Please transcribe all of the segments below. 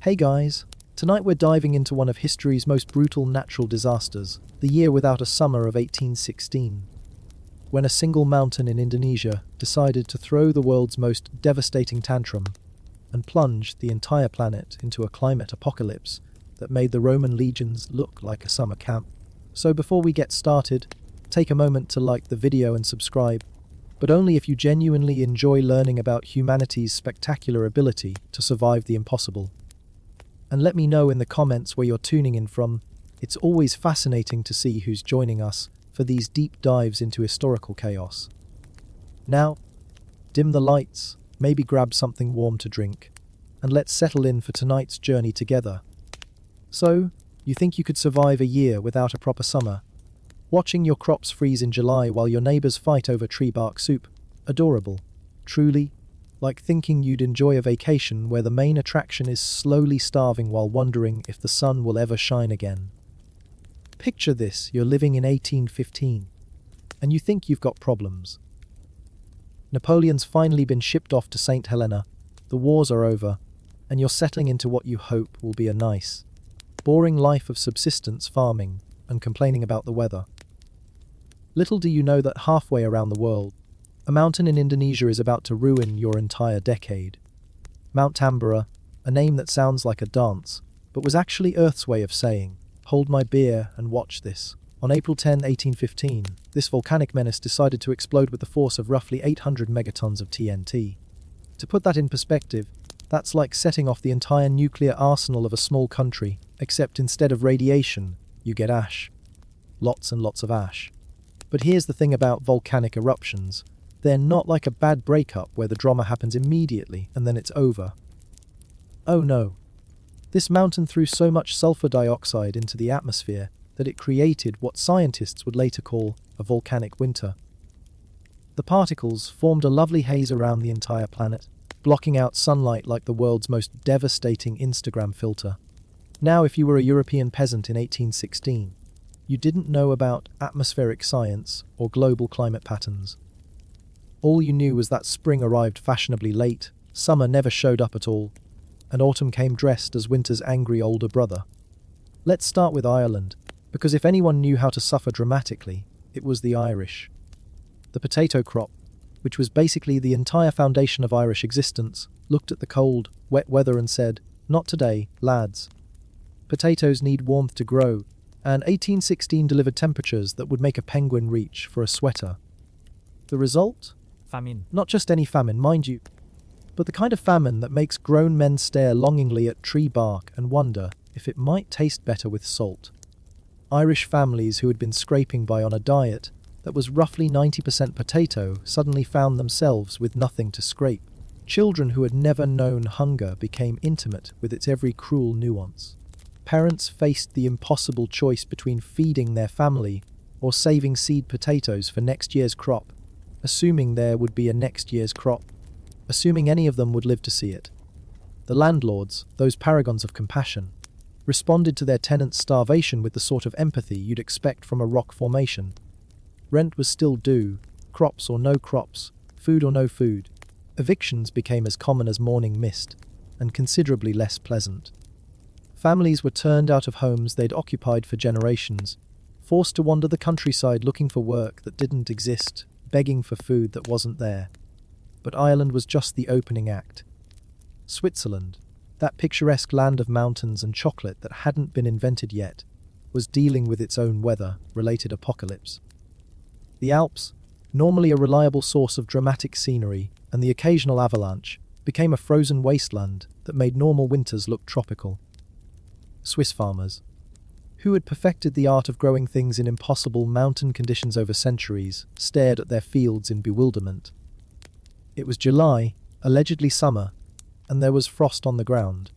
Hey guys, tonight we're diving into one of history's most brutal natural disasters, the year without a summer of 1816, when a single mountain in Indonesia decided to throw the world's most devastating tantrum and plunge the entire planet into a climate apocalypse that made the Roman legions look like a summer camp. So before we get started, take a moment to like the video and subscribe, but only if you genuinely enjoy learning about humanity's spectacular ability to survive the impossible. And let me know in the comments where you're tuning in from. It's always fascinating to see who's joining us for these deep dives into historical chaos. Now, dim the lights, maybe grab something warm to drink, and let's settle in for tonight's journey together. So, you think you could survive a year without a proper summer? Watching your crops freeze in July while your neighbors fight over tree bark soup? Adorable. Truly, like thinking you'd enjoy a vacation where the main attraction is slowly starving while wondering if the sun will ever shine again. Picture this, you're living in 1815, and you think you've got problems. Napoleon's finally been shipped off to St. Helena, the wars are over, and you're settling into what you hope will be a nice, boring life of subsistence farming and complaining about the weather. Little do you know that halfway around the world, a mountain in Indonesia is about to ruin your entire decade. Mount Tambora, a name that sounds like a dance, but was actually Earth's way of saying, "Hold my beer and watch this." On April 10, 1815, this volcanic menace decided to explode with the force of roughly 800 megatons of TNT. To put that in perspective, that's like setting off the entire nuclear arsenal of a small country, except instead of radiation, you get ash. Lots and lots of ash. But here's the thing about volcanic eruptions. They're not like a bad breakup where the drama happens immediately and then it's over. Oh no. This mountain threw so much sulfur dioxide into the atmosphere that it created what scientists would later call a volcanic winter. The particles formed a lovely haze around the entire planet, blocking out sunlight like the world's most devastating Instagram filter. Now, if you were a European peasant in 1816, you didn't know about atmospheric science or global climate patterns. All you knew was that spring arrived fashionably late, summer never showed up at all, and autumn came dressed as winter's angry older brother. Let's start with Ireland, because if anyone knew how to suffer dramatically, it was the Irish. The potato crop, which was basically the entire foundation of Irish existence, looked at the cold, wet weather and said, "Not today, lads." Potatoes need warmth to grow, and 1816 delivered temperatures that would make a penguin reach for a sweater. The result? Famine. Not just any famine, mind you, but the kind of famine that makes grown men stare longingly at tree bark and wonder if it might taste better with salt. Irish families who had been scraping by on a diet that was roughly 90% potato suddenly found themselves with nothing to scrape. Children who had never known hunger became intimate with its every cruel nuance. Parents faced the impossible choice between feeding their family or saving seed potatoes for next year's crop, assuming there would be a next year's crop, assuming any of them would live to see it. The landlords, those paragons of compassion, responded to their tenants' starvation with the sort of empathy you'd expect from a rock formation. Rent was still due, crops or no crops, food or no food. Evictions became as common as morning mist, and considerably less pleasant. Families were turned out of homes they'd occupied for generations, forced to wander the countryside looking for work that didn't exist, begging for food that wasn't there. But Ireland was just the opening act. Switzerland, that picturesque land of mountains and chocolate that hadn't been invented yet, was dealing with its own weather-related apocalypse. The Alps, normally a reliable source of dramatic scenery and the occasional avalanche, became a frozen wasteland that made normal winters look tropical. Swiss farmers, who had perfected the art of growing things in impossible mountain conditions over centuries, stared at their fields in bewilderment. It was July, allegedly summer, and there was frost on the ground.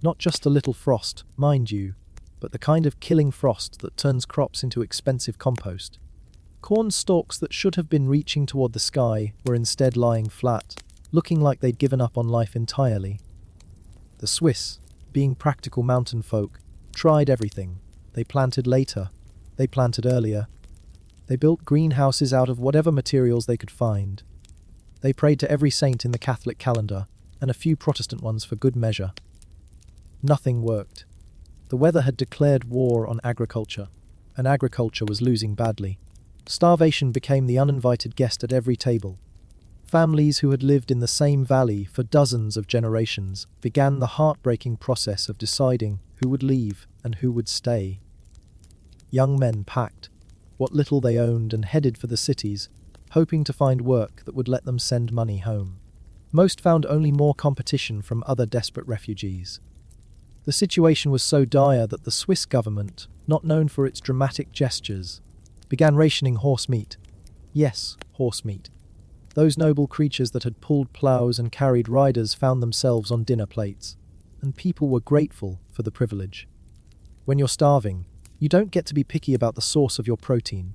Not just a little frost, mind you, but the kind of killing frost that turns crops into expensive compost. Corn stalks that should have been reaching toward the sky were instead lying flat, looking like they'd given up on life entirely. The Swiss, being practical mountain folk, tried everything. They planted later. They planted earlier. They built greenhouses out of whatever materials they could find. They prayed to every saint in the Catholic calendar, and a few Protestant ones for good measure. Nothing worked. The weather had declared war on agriculture, and agriculture was losing badly. Starvation became the uninvited guest at every table. Families who had lived in the same valley for dozens of generations began the heartbreaking process of deciding who would leave and who would stay. Young men packed what little they owned and headed for the cities, hoping to find work that would let them send money home. Most found only more competition from other desperate refugees. The situation was so dire that the Swiss government, not known for its dramatic gestures, began rationing horse meat. Yes, horse meat. Those noble creatures that had pulled ploughs and carried riders found themselves on dinner plates, and people were grateful for the privilege. When you're starving, you don't get to be picky about the source of your protein.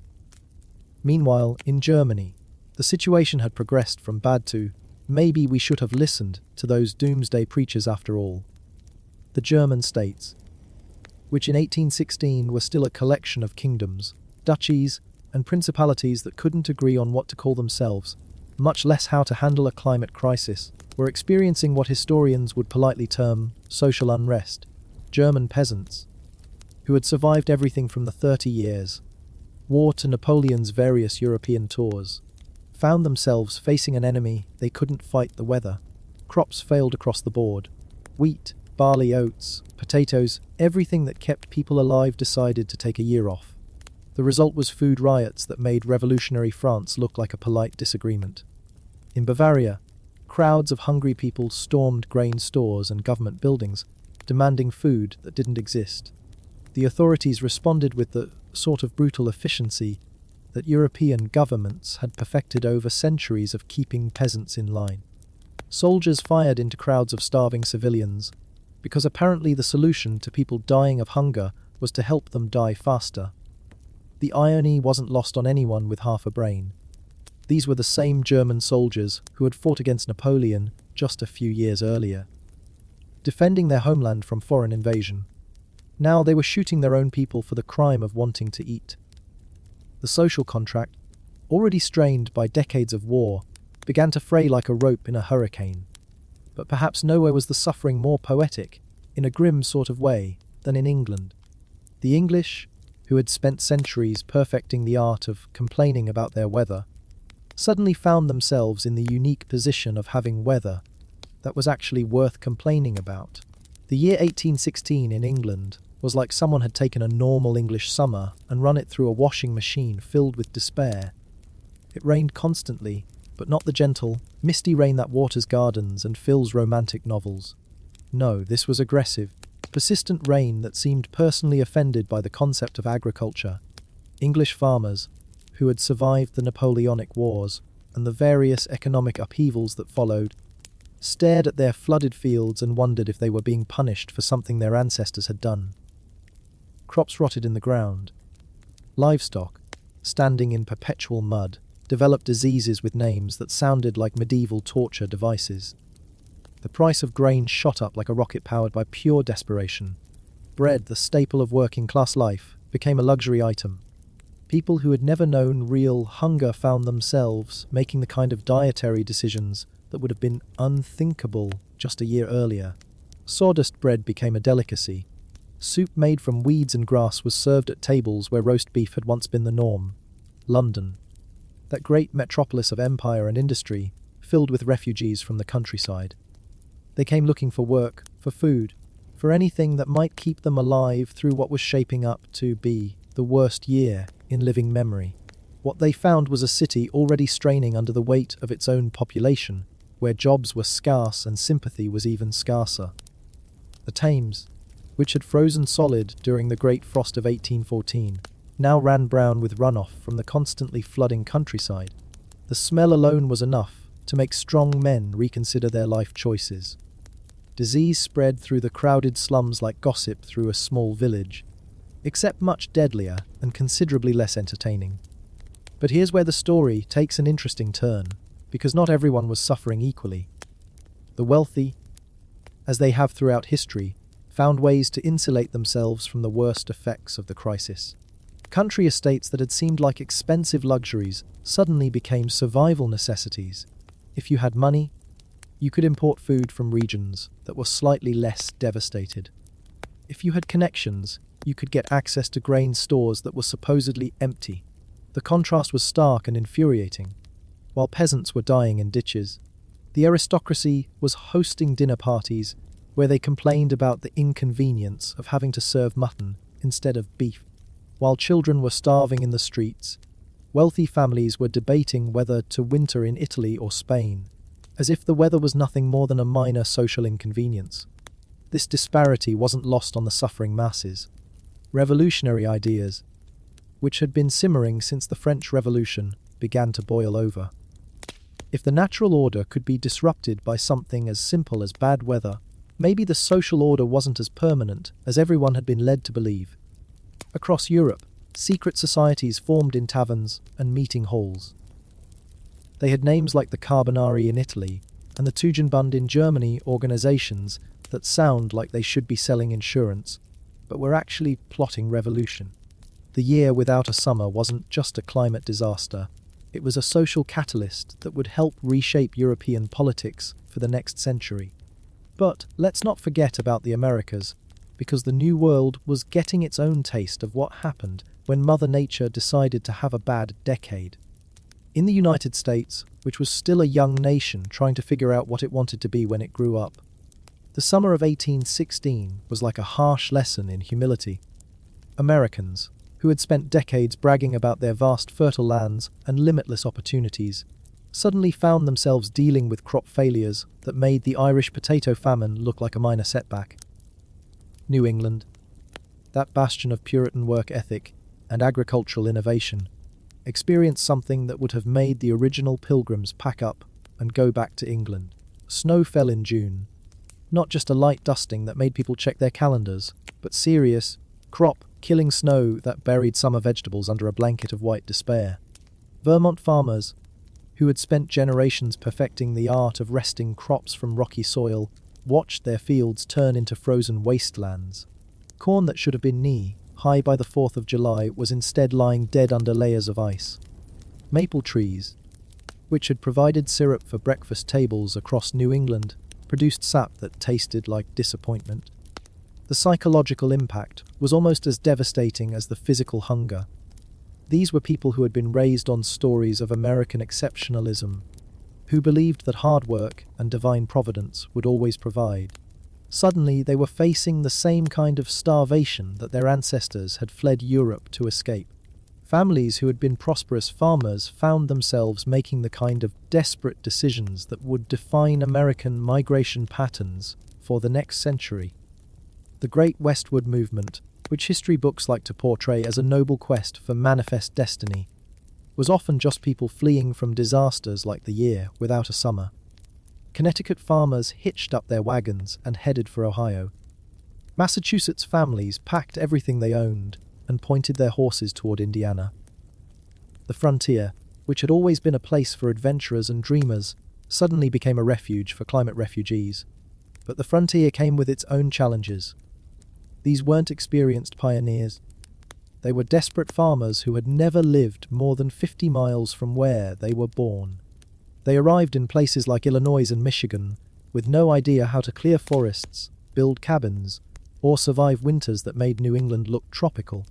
Meanwhile, in Germany, the situation had progressed from bad to, maybe we should have listened to those doomsday preachers after all. The German states, which in 1816 were still a collection of kingdoms, duchies, and principalities that couldn't agree on what to call themselves, much less how to handle a climate crisis, were experiencing what historians would politely term social unrest. German peasants, who had survived everything from the 30 Years' War to Napoleon's various European tours, found themselves facing an enemy they couldn't fight: the weather. Crops failed across the board. Wheat, barley, oats, potatoes, everything that kept people alive decided to take a year off. The result was food riots that made revolutionary France look like a polite disagreement. In Bavaria, crowds of hungry people stormed grain stores and government buildings, demanding food that didn't exist. The authorities responded with the sort of brutal efficiency that European governments had perfected over centuries of keeping peasants in line. Soldiers fired into crowds of starving civilians, because apparently the solution to people dying of hunger was to help them die faster. The irony wasn't lost on anyone with half a brain. These were the same German soldiers who had fought against Napoleon just a few years earlier, defending their homeland from foreign invasion. Now they were shooting their own people for the crime of wanting to eat. The social contract, already strained by decades of war, began to fray like a rope in a hurricane. But perhaps nowhere was the suffering more poetic, in a grim sort of way, than in England. The English, who had spent centuries perfecting the art of complaining about their weather, suddenly found themselves in the unique position of having weather that was actually worth complaining about. The year 1816 in England was like someone had taken a normal English summer and run it through a washing machine filled with despair. It rained constantly, but not the gentle, misty rain that waters gardens and fills romantic novels. No, this was aggressive, persistent rain that seemed personally offended by the concept of agriculture. English farmers, who had survived the Napoleonic Wars and the various economic upheavals that followed, stared at their flooded fields and wondered if they were being punished for something their ancestors had done. Crops rotted in the ground. Livestock, standing in perpetual mud, developed diseases with names that sounded like medieval torture devices. The price of grain shot up like a rocket powered by pure desperation. Bread, the staple of working-class life, became a luxury item. People who had never known real hunger found themselves making the kind of dietary decisions that would have been unthinkable just a year earlier. Sawdust bread became a delicacy. Soup made from weeds and grass was served at tables where roast beef had once been the norm. London, that great metropolis of empire and industry, filled with refugees from the countryside. They came looking for work, for food, for anything that might keep them alive through what was shaping up to be the worst year in living memory. What they found was a city already straining under the weight of its own population, where jobs were scarce and sympathy was even scarcer. The Thames, which had frozen solid during the Great Frost of 1814, now ran brown with runoff from the constantly flooding countryside. The smell alone was enough to make strong men reconsider their life choices. Disease spread through the crowded slums like gossip through a small village, except much deadlier and considerably less entertaining. But here's where the story takes an interesting turn, because not everyone was suffering equally. The wealthy, as they have throughout history, found ways to insulate themselves from the worst effects of the crisis. Country estates that had seemed like expensive luxuries suddenly became survival necessities. If you had money, you could import food from regions that were slightly less devastated. If you had connections, you could get access to grain stores that were supposedly empty. The contrast was stark and infuriating. While peasants were dying in ditches, the aristocracy was hosting dinner parties where they complained about the inconvenience of having to serve mutton instead of beef. While children were starving in the streets, wealthy families were debating whether to winter in Italy or Spain, as if the weather was nothing more than a minor social inconvenience. This disparity wasn't lost on the suffering masses. Revolutionary ideas, which had been simmering since the French Revolution, began to boil over. If the natural order could be disrupted by something as simple as bad weather, maybe the social order wasn't as permanent as everyone had been led to believe. Across Europe, secret societies formed in taverns and meeting halls. They had names like the Carbonari in Italy and the Tugendbund in Germany, organizations that sound like they should be selling insurance, but were actually plotting revolution. The year without a summer wasn't just a climate disaster. It was a social catalyst that would help reshape European politics for the next century. But let's not forget about the Americas, because the New World was getting its own taste of what happened when Mother Nature decided to have a bad decade. In the United States, which was still a young nation trying to figure out what it wanted to be when it grew up, the summer of 1816 was like a harsh lesson in humility. Americans, who had spent decades bragging about their vast fertile lands and limitless opportunities, suddenly found themselves dealing with crop failures that made the Irish potato famine look like a minor setback. New England, that bastion of Puritan work ethic and agricultural innovation, experienced something that would have made the original Pilgrims pack up and go back to England. Snow fell in June. Not just a light dusting that made people check their calendars, but serious, crop-killing snow that buried summer vegetables under a blanket of white despair. Vermont farmers, who had spent generations perfecting the art of wresting crops from rocky soil, watched their fields turn into frozen wastelands. Corn that should have been knee-high by the 4th of July was instead lying dead under layers of ice. Maple trees, which had provided syrup for breakfast tables across New England, produced sap that tasted like disappointment. The psychological impact was almost as devastating as the physical hunger. These were people who had been raised on stories of American exceptionalism, who believed that hard work and divine providence would always provide. Suddenly, they were facing the same kind of starvation that their ancestors had fled Europe to escape. Families who had been prosperous farmers found themselves making the kind of desperate decisions that would define American migration patterns for the next century. The Great Westward Movement, which history books like to portray as a noble quest for manifest destiny, was often just people fleeing from disasters like the year without a summer. Connecticut farmers hitched up their wagons and headed for Ohio. Massachusetts families packed everything they owned and pointed their horses toward Indiana. The frontier, which had always been a place for adventurers and dreamers, suddenly became a refuge for climate refugees. But the frontier came with its own challenges. These weren't experienced pioneers. They were desperate farmers who had never lived more than 50 miles from where they were born. They arrived in places like Illinois and Michigan with no idea how to clear forests, build cabins, or survive winters that made New England look tropical.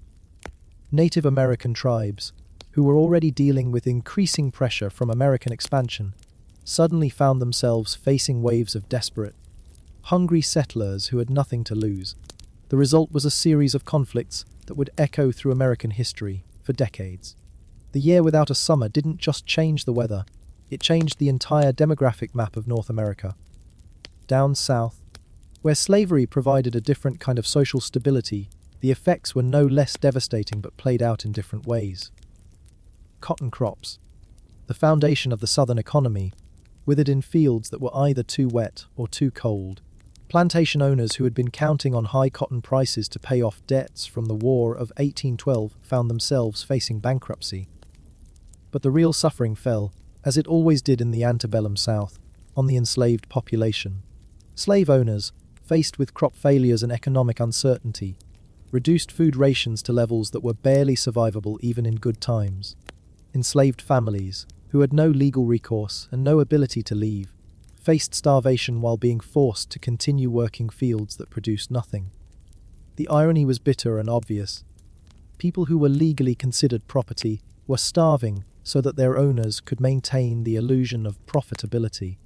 Native American tribes, who were already dealing with increasing pressure from American expansion, suddenly found themselves facing waves of desperate, hungry settlers who had nothing to lose. The result was a series of conflicts that would echo through American history for decades. The year without a summer didn't just change the weather, it changed the entire demographic map of North America. Down south, where slavery provided a different kind of social stability, the effects were no less devastating but played out in different ways. Cotton crops, the foundation of the southern economy, withered in fields that were either too wet or too cold. Plantation owners who had been counting on high cotton prices to pay off debts from the War of 1812 found themselves facing bankruptcy. But the real suffering fell, as it always did in the antebellum South, on the enslaved population. Slave owners, faced with crop failures and economic uncertainty, reduced food rations to levels that were barely survivable even in good times. Enslaved families, who had no legal recourse and no ability to leave, faced starvation while being forced to continue working fields that produced nothing. The irony was bitter and obvious. People who were legally considered property were starving so that their owners could maintain the illusion of profitability.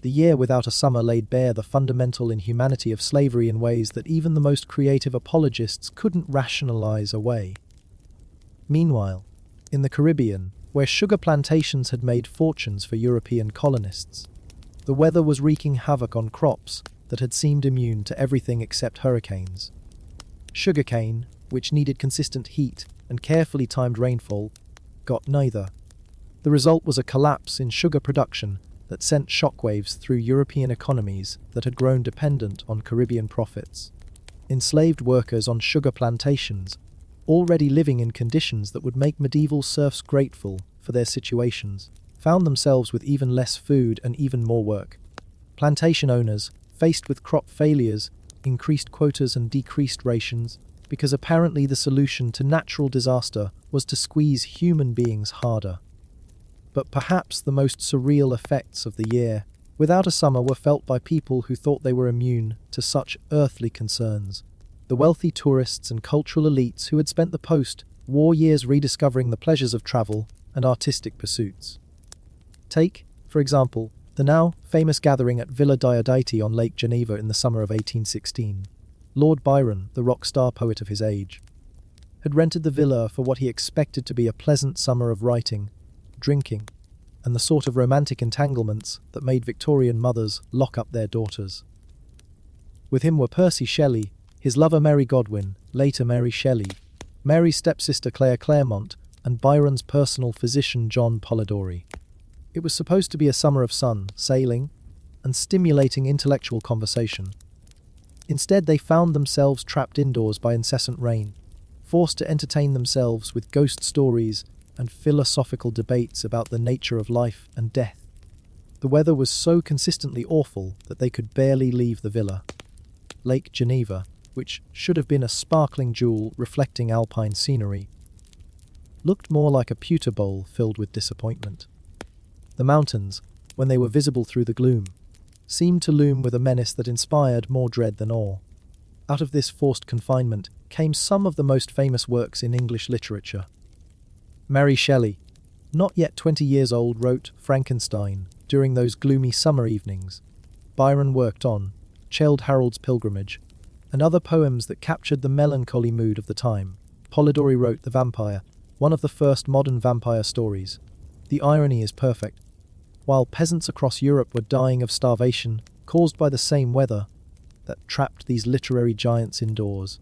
The year without a summer laid bare the fundamental inhumanity of slavery in ways that even the most creative apologists couldn't rationalize away. Meanwhile, in the Caribbean, where sugar plantations had made fortunes for European colonists, the weather was wreaking havoc on crops that had seemed immune to everything except hurricanes. Sugarcane, which needed consistent heat and carefully timed rainfall, got neither. The result was a collapse in sugar production that sent shockwaves through European economies that had grown dependent on Caribbean profits. Enslaved workers on sugar plantations, already living in conditions that would make medieval serfs grateful for their situations, found themselves with even less food and even more work. Plantation owners, faced with crop failures, increased quotas and decreased rations, because apparently the solution to natural disaster was to squeeze human beings harder. But perhaps the most surreal effects of the year without a summer were felt by people who thought they were immune to such earthly concerns. The wealthy tourists and cultural elites who had spent the post-war years rediscovering the pleasures of travel and artistic pursuits. Take, for example, the now famous gathering at Villa DIDNT on Lake Geneva in the summer of 1816. Lord Byron, the rock star poet of his age, had rented the villa for what he expected to be a pleasant summer of writing, drinking, and the sort of romantic entanglements that made Victorian mothers lock up their daughters. With him were Percy Shelley, his lover Mary Godwin, later Mary Shelley, Mary's stepsister Claire Clairmont, and Byron's personal physician John Polidori. It was supposed to be a summer of sun, sailing, and stimulating intellectual conversation. Instead, they found themselves trapped indoors by incessant rain, forced to entertain themselves with ghost stories and philosophical debates about the nature of life and death. The weather was so consistently awful that they could barely leave the villa. Lake Geneva, which should have been a sparkling jewel reflecting alpine scenery, looked more like a pewter bowl filled with disappointment. The mountains, when they were visible through the gloom, seemed to loom with a menace that inspired more dread than awe. Out of this forced confinement came some of the most famous works in English literature. Mary Shelley, not yet 20 years old, wrote Frankenstein during those gloomy summer evenings. Byron worked on Childe Harold's Pilgrimage and other poems that captured the melancholy mood of the time. Polidori wrote The Vampire, one of the first modern vampire stories. The irony is perfect. While peasants across Europe were dying of starvation caused by the same weather that trapped these literary giants indoors,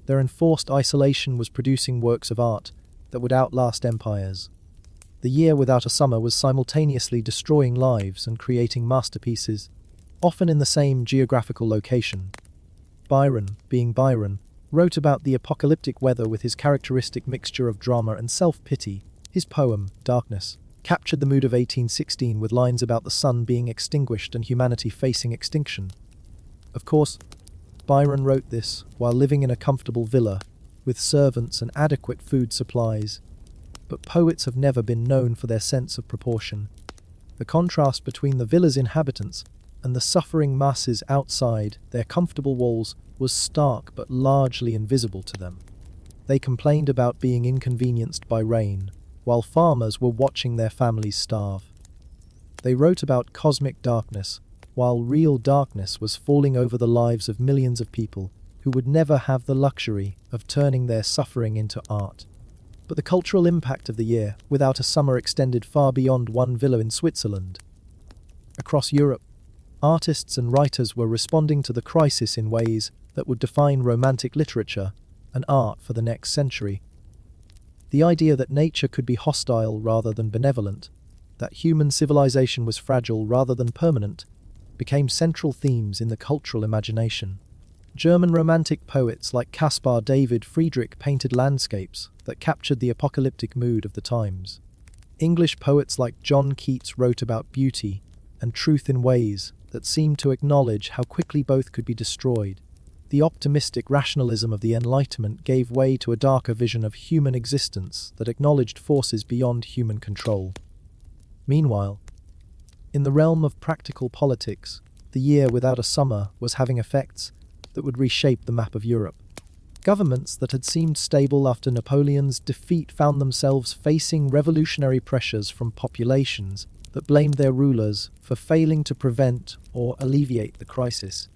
their enforced isolation was producing works of art that would outlast empires. The year without a summer was simultaneously destroying lives and creating masterpieces, often in the same geographical location. Byron, being Byron, wrote about the apocalyptic weather with his characteristic mixture of drama and self-pity. His poem, Darkness, captured the mood of 1816 with lines about the sun being extinguished and humanity facing extinction. Of course, Byron wrote this while living in a comfortable villa, with servants and adequate food supplies. But poets have never been known for their sense of proportion. The contrast between the villa's inhabitants and the suffering masses outside their comfortable walls was stark but largely invisible to them. They complained about being inconvenienced by rain, while farmers were watching their families starve. They wrote about cosmic darkness, while real darkness was falling over the lives of millions of people who would never have the luxury of turning their suffering into art. But the cultural impact of the year without a summer extended far beyond one villa in Switzerland. Across Europe, artists and writers were responding to the crisis in ways that would define romantic literature and art for the next century. The idea that nature could be hostile rather than benevolent, that human civilization was fragile rather than permanent, became central themes in the cultural imagination. German romantic poets like Caspar David Friedrich painted landscapes that captured the apocalyptic mood of the times. English poets like John Keats wrote about beauty and truth in ways that seemed to acknowledge how quickly both could be destroyed. The optimistic rationalism of the Enlightenment gave way to a darker vision of human existence that acknowledged forces beyond human control. Meanwhile, In the realm of practical politics, the year without a summer was having effects that would reshape the map of Europe. Governments that had seemed stable after Napoleon's defeat found themselves facing revolutionary pressures from populations that blamed their rulers for failing to prevent or alleviate the crisis.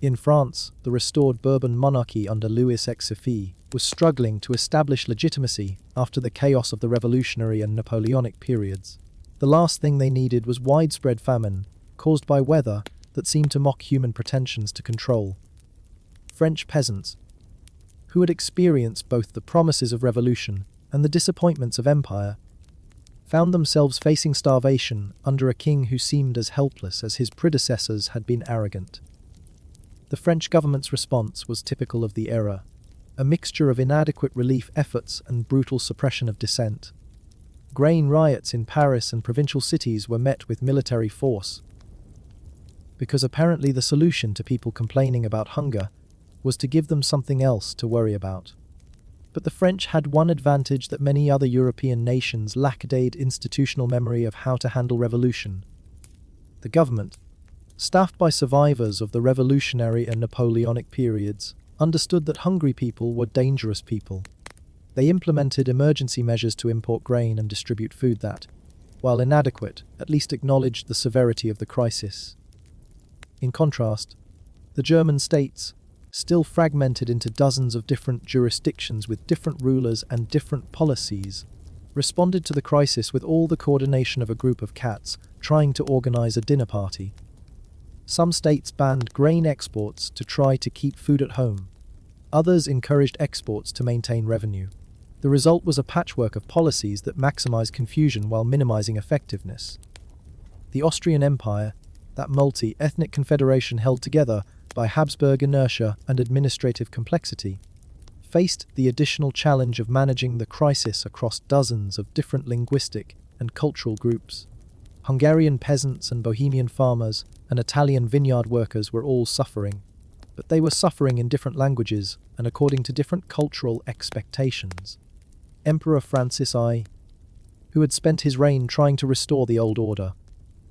In France, the restored Bourbon monarchy under Louis XVI was struggling to establish legitimacy after the chaos of the Revolutionary and Napoleonic periods. The last thing they needed was widespread famine, caused by weather that seemed to mock human pretensions to control. French peasants, who had experienced both the promises of revolution and the disappointments of empire, found themselves facing starvation under a king who seemed as helpless as his predecessors had been arrogant. The French government's response was typical of the era, a mixture of inadequate relief efforts and brutal suppression of dissent. Grain riots in Paris and provincial cities were met with military force, because apparently the solution to people complaining about hunger was to give them something else to worry about. But the French had one advantage that many other European nations lacked: institutional memory of how to handle revolution. The government, staffed by survivors of the revolutionary and Napoleonic periods, understood that hungry people were dangerous people. They implemented emergency measures to import grain and distribute food that, while inadequate, at least acknowledged the severity of the crisis. In contrast, the German states, still fragmented into dozens of different jurisdictions with different rulers and different policies, responded to the crisis with all the coordination of a group of cats trying to organize a dinner party. Some states banned grain exports to try to keep food at home. Others encouraged exports to maintain revenue. The result was a patchwork of policies that maximized confusion while minimizing effectiveness. The Austrian Empire, that multi-ethnic confederation held together by Habsburg inertia and administrative complexity, faced the additional challenge of managing the crisis across dozens of different linguistic and cultural groups. Hungarian peasants and Bohemian farmers and Italian vineyard workers were all suffering, but they were suffering in different languages and according to different cultural expectations. Emperor Francis I, who had spent his reign trying to restore the old order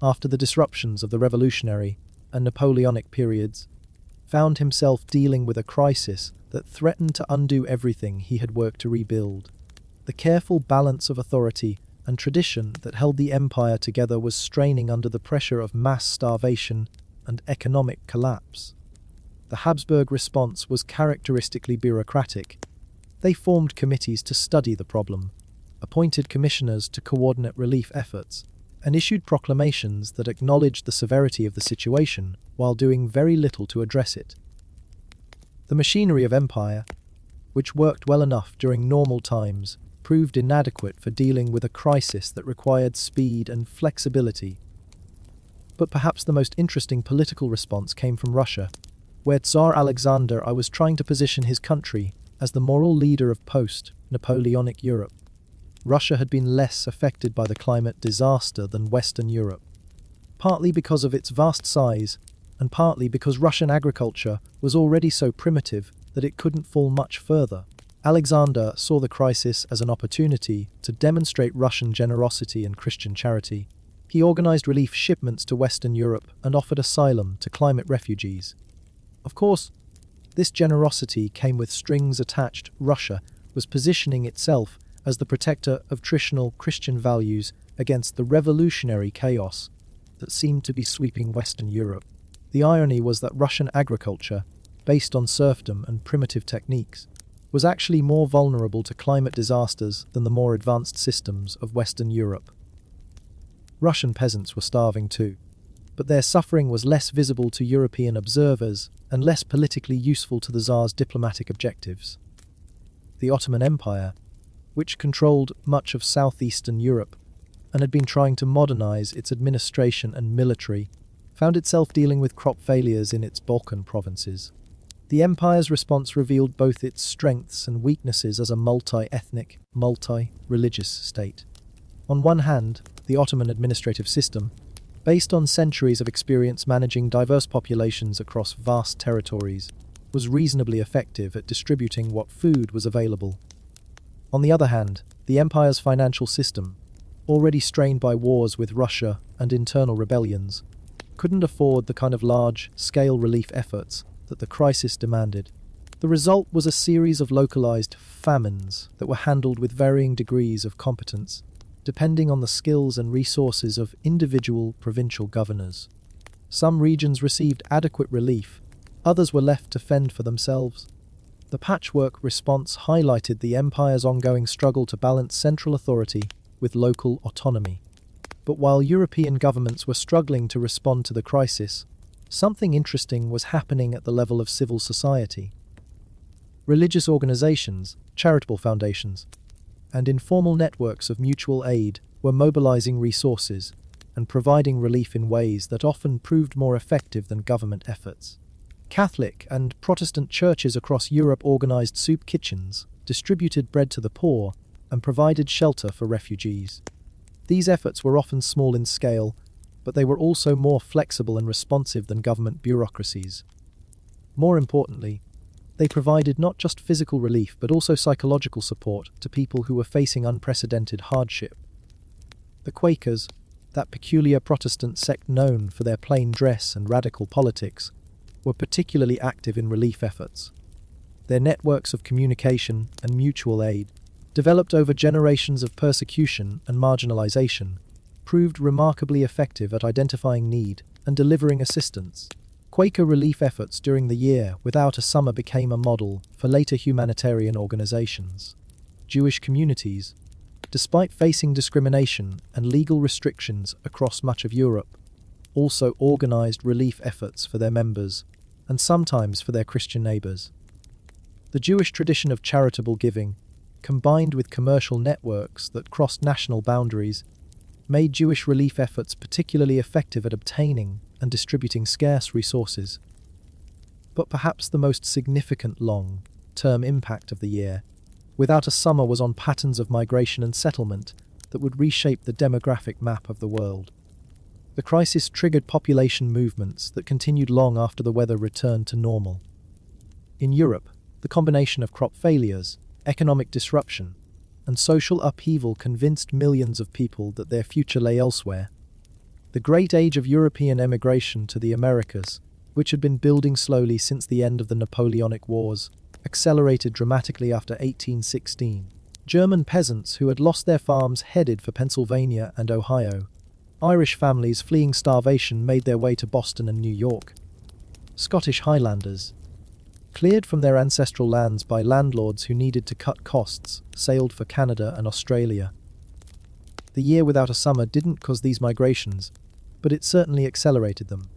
after the disruptions of the Revolutionary and Napoleonic periods, found himself dealing with a crisis that threatened to undo everything he had worked to rebuild. The careful balance of authority and tradition that held the empire together was straining under the pressure of mass starvation and economic collapse. The Habsburg response was characteristically bureaucratic. They formed committees to study the problem, appointed commissioners to coordinate relief efforts, and issued proclamations that acknowledged the severity of the situation while doing very little to address it. The machinery of empire, which worked well enough during normal times, proved inadequate for dealing with a crisis that required speed and flexibility. But perhaps the most interesting political response came from Russia, where Tsar Alexander I was trying to position his country as the moral leader of post-Napoleonic Europe. Russia had been less affected by the climate disaster than Western Europe, partly because of its vast size, and partly because Russian agriculture was already so primitive that it couldn't fall much further. Alexander saw the crisis as an opportunity to demonstrate Russian generosity and Christian charity. He organized relief shipments to Western Europe and offered asylum to climate refugees. Of course, this generosity came with strings attached. Russia was positioning itself as the protector of traditional Christian values against the revolutionary chaos that seemed to be sweeping Western Europe. The irony was that Russian agriculture, based on serfdom and primitive techniques, was actually more vulnerable to climate disasters than the more advanced systems of Western Europe. Russian peasants were starving too, but their suffering was less visible to European observers and less politically useful to the Tsar's diplomatic objectives. The Ottoman Empire, which controlled much of southeastern Europe and had been trying to modernize its administration and military, found itself dealing with crop failures in its Balkan provinces. The empire's response revealed both its strengths and weaknesses as a multi-ethnic, multi-religious state. On one hand, the Ottoman administrative system, based on centuries of experience managing diverse populations across vast territories, was reasonably effective at distributing what food was available. On the other hand, the empire's financial system, already strained by wars with Russia and internal rebellions, couldn't afford the kind of large-scale relief efforts that the crisis demanded. The result was a series of localized famines that were handled with varying degrees of competence, depending on the skills and resources of individual provincial governors. Some regions received adequate relief, others were left to fend for themselves. The patchwork response highlighted the empire's ongoing struggle to balance central authority with local autonomy. But while European governments were struggling to respond to the crisis, something interesting was happening at the level of civil society. Religious organizations, charitable foundations, and informal networks of mutual aid were mobilizing resources and providing relief in ways that often proved more effective than government efforts. Catholic and Protestant churches across Europe organized soup kitchens, distributed bread to the poor, and provided shelter for refugees. These efforts were often small in scale, but they were also more flexible and responsive than government bureaucracies. More importantly, they provided not just physical relief but also psychological support to people who were facing unprecedented hardship. The Quakers, that peculiar Protestant sect known for their plain dress and radical politics, were particularly active in relief efforts. Their networks of communication and mutual aid, developed over generations of persecution and marginalization, proved remarkably effective at identifying need and delivering assistance. Quaker relief efforts during the year without a summer became a model for later humanitarian organizations. Jewish communities, despite facing discrimination and legal restrictions across much of Europe, also organized relief efforts for their members and sometimes for their Christian neighbors. The Jewish tradition of charitable giving, combined with commercial networks that crossed national boundaries, made Jewish relief efforts particularly effective at obtaining and distributing scarce resources. But perhaps the most significant long-term impact of the year, without a summer, was on patterns of migration and settlement that would reshape the demographic map of the world. The crisis triggered population movements that continued long after the weather returned to normal. In Europe, the combination of crop failures, economic disruption, and social upheaval convinced millions of people that their future lay elsewhere. The great age of European emigration to the Americas, which had been building slowly since the end of the Napoleonic Wars, accelerated dramatically after 1816. German peasants who had lost their farms headed for Pennsylvania and Ohio. Irish families fleeing starvation made their way to Boston and New York. Scottish Highlanders, cleared from their ancestral lands by landlords who needed to cut costs, sailed for Canada and Australia. The year without a summer didn't cause these migrations, but it certainly accelerated them.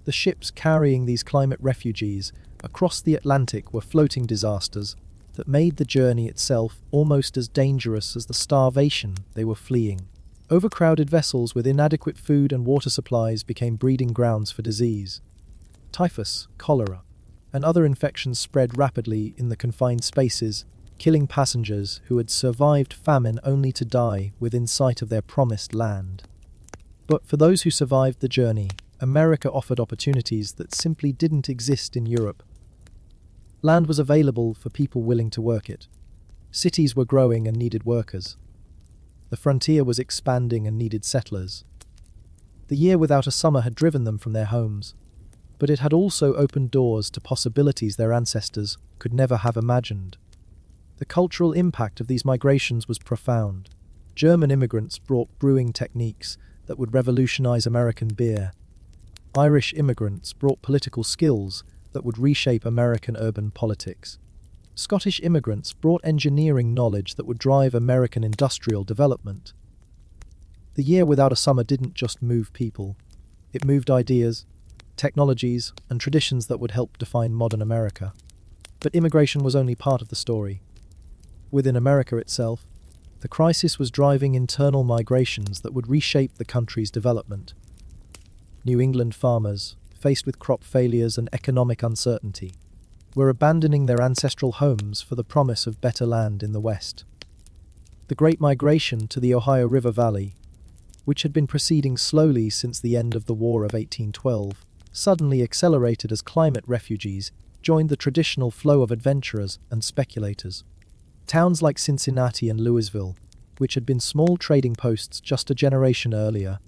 The ships carrying these climate refugees across the Atlantic were floating disasters that made the journey itself almost as dangerous as the starvation they were fleeing. Overcrowded vessels with inadequate food and water supplies became breeding grounds for disease. Typhus, cholera, and other infections spread rapidly in the confined spaces, killing passengers who had survived famine only to die within sight of their promised land. But for those who survived the journey, America offered opportunities that simply didn't exist in Europe. Land was available for people willing to work it. Cities were growing and needed workers. The frontier was expanding and needed settlers. The year without a summer had driven them from their homes, but it had also opened doors to possibilities their ancestors could never have imagined. The cultural impact of these migrations was profound. German immigrants brought brewing techniques that would revolutionize American beer. Irish immigrants brought political skills that would reshape American urban politics. Scottish immigrants brought engineering knowledge that would drive American industrial development. The year without a summer didn't just move people. It moved ideas, technologies, and traditions that would help define modern America. But immigration was only part of the story. Within America itself, the crisis was driving internal migrations that would reshape the country's development. New England farmers, faced with crop failures and economic uncertainty, were abandoning their ancestral homes for the promise of better land in the West. The Great Migration to the Ohio River Valley, which had been proceeding slowly since the end of the War of 1812, suddenly accelerated as climate refugees joined the traditional flow of adventurers and speculators. Towns like Cincinnati and Louisville, which had been small trading posts just a generation earlier,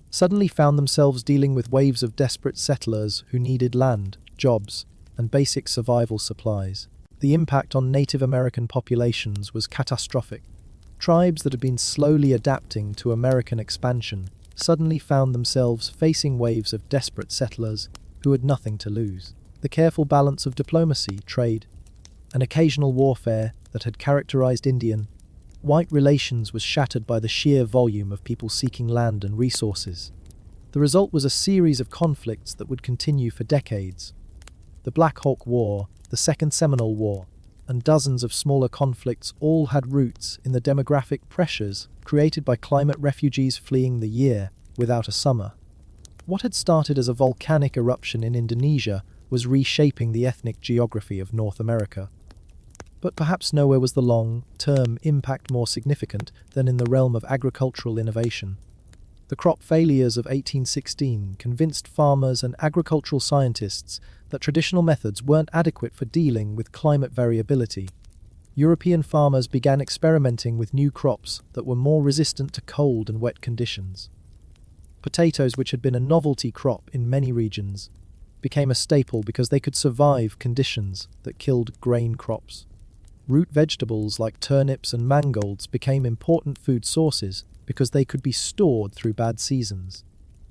suddenly found themselves dealing with waves of desperate settlers who needed land, jobs, and basic survival supplies. The impact on Native American populations was catastrophic. Tribes that had been slowly adapting to American expansion suddenly found themselves facing waves of desperate settlers who had nothing to lose. The careful balance of diplomacy, trade, and occasional warfare that had characterized Indian-white relations was shattered by the sheer volume of people seeking land and resources. The result was a series of conflicts that would continue for decades. The Black Hawk War, the Second Seminole War, and dozens of smaller conflicts all had roots in the demographic pressures created by climate refugees fleeing the year without a summer. What had started as a volcanic eruption in Indonesia was reshaping the ethnic geography of North America. But perhaps nowhere was the long-term impact more significant than in the realm of agricultural innovation. The crop failures of 1816 convinced farmers and agricultural scientists that traditional methods weren't adequate for dealing with climate variability. European farmers began experimenting with new crops that were more resistant to cold and wet conditions. Potatoes, which had been a novelty crop in many regions, became a staple because they could survive conditions that killed grain crops. Root vegetables like turnips and mangolds became important food sources because they could be stored through bad seasons.